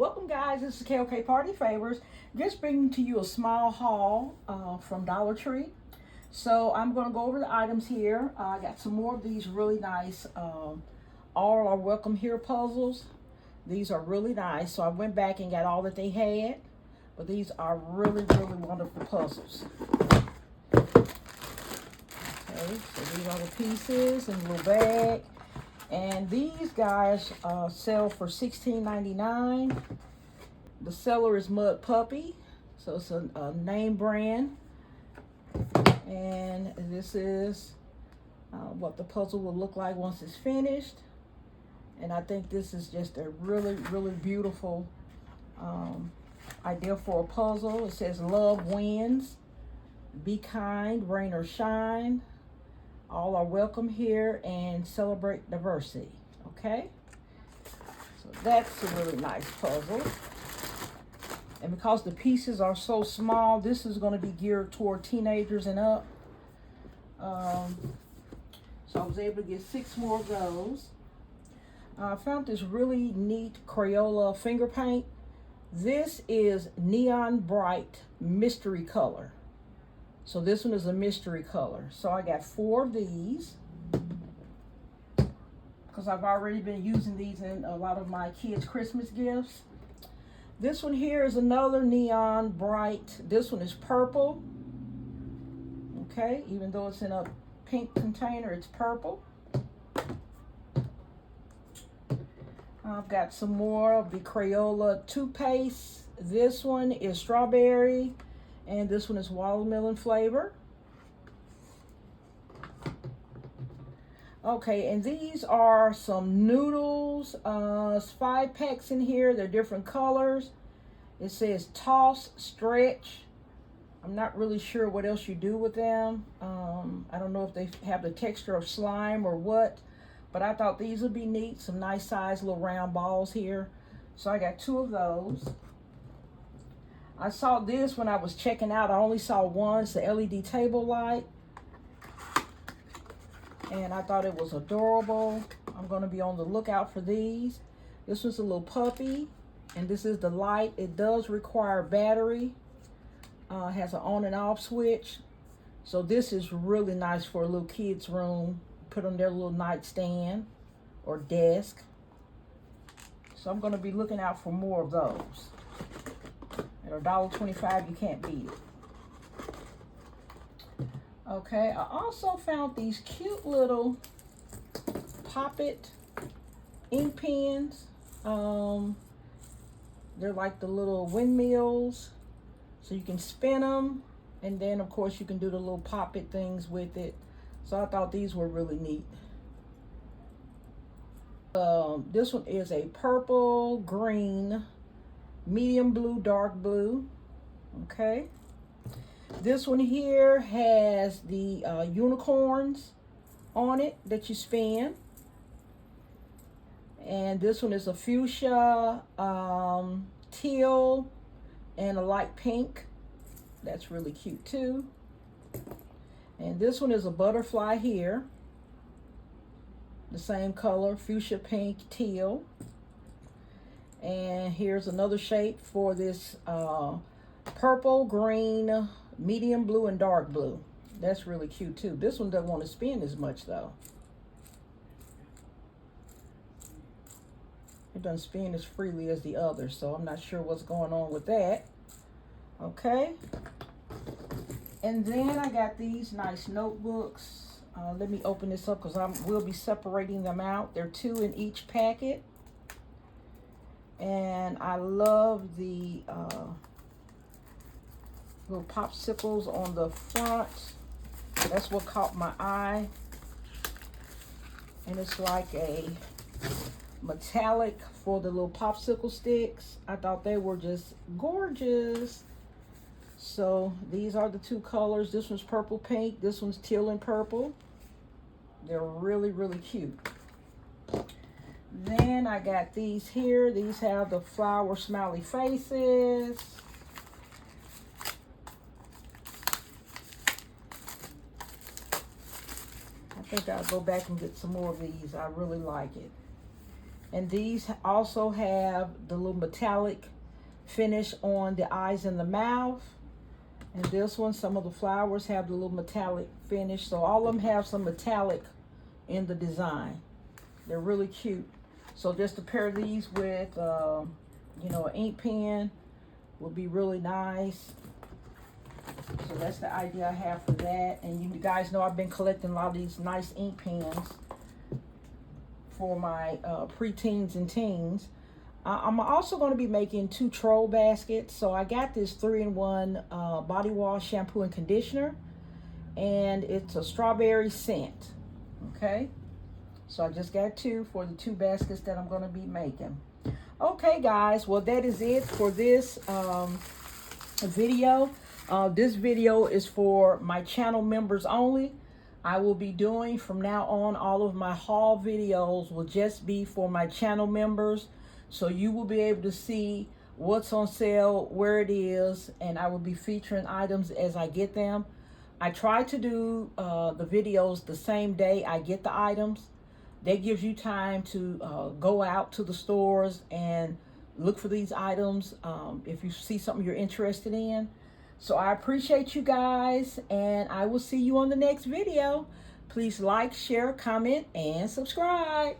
Welcome guys, this is KOK Party Favors. Just bringing to you a small haul from Dollar Tree. So I'm going to go over the items here. I got some more of these really nice All Are Welcome Here puzzles. These are really nice. So I went back and got all that they had. But these are really, really wonderful puzzles. Okay, so these are the pieces in a little bag. And these guys sell for $16.99. The seller is Mud Puppy, so it's a name brand. And this is what the puzzle will look like once it's finished. And I think this is just a really, really beautiful idea for a puzzle. It says love wins, be kind, rain or shine. All are welcome here and celebrate diversity. Okay, so that's a really nice puzzle. And because the pieces are so small, this is going to be geared toward teenagers and up. So I was able to get 6 more of those. I found this really neat Crayola finger paint. This is Neon Bright Mystery Color. So this one is a mystery color. So I got 4 of these because I've already been using these in a lot of my kids' Christmas gifts. This one here is another Neon Bright. This one is purple. Okay, even though it's in a pink container, it's purple. I've got some more of the Crayola toothpaste. This one is strawberry. And this one is watermelon flavor. Okay, and these are some noodles. It's 5 packs in here. They're different colors. It says toss, stretch. I'm not really sure what else you do with them. I don't know if they have the texture of slime or what. But I thought these would be neat. Some nice size little round balls here. So I got 2 of those. I saw this when I was checking out. I only saw one. It's the LED table light. And I thought it was adorable. I'm going to be on the lookout for these. This one's a little puppy. And this is the light. It does require battery. Has an on and off switch. So this is really nice for a little kid's room. Put on their little nightstand or desk. So I'm going to be looking out for more of those. At $1.25, you can't beat it. Okay, I also found these cute little Pop-It ink pens. They're like the little windmills, so you can spin them, and then of course you can do the little Pop-It things with it. So I thought these were really neat. This one is a purple, green, medium blue, dark blue. Okay, this one here has the unicorns on it that you spin, and this one is a fuchsia, teal, and a light pink. That's really cute too. And this one is a butterfly here, the same color, fuchsia, pink, teal. And here's another shape for this purple, green, medium blue, and dark blue. That's really cute too. This one doesn't want to spin as much though. It doesn't spin as freely as the others, so I'm not sure what's going on with that. Okay. And then I got these nice notebooks. Let me open this up because I will be separating them out. There are 2 in each packet. And I love the little popsicles on the front. That's what caught my eye. And it's like a metallic for the little popsicle sticks. I thought they were just gorgeous. So these are the 2 colors. This one's purple pink. This one's teal and purple. They're really, really cute. Then I got these here. These have the flower smiley faces. I think I'll go back and get some more of these. I really like it. And these also have the little metallic finish on the eyes and the mouth. And this one, some of the flowers have the little metallic finish. So all of them have some metallic in the design. They're really cute. So just to pair these with, you know, an ink pen will be really nice. So that's the idea I have for that. And you guys know I've been collecting a lot of these nice ink pens for my preteens and teens. I'm also going to be making 2 troll baskets. So I got this 3-in-1 body wash, shampoo, and conditioner. And it's a strawberry scent. Okay. So I just got 2 for the 2 baskets that I'm going to be making. Okay, guys. Well, that is it for this video. This video is for my channel members only. I will be doing from now on, all of my haul videos will just be for my channel members. So you will be able to see what's on sale, where it is, and I will be featuring items as I get them. I try to do the videos the same day I get the items. That gives you time to go out to the stores and look for these items if you see something you're interested in. So I appreciate you guys, and I will see you on the next video. Please like, share, comment, and subscribe.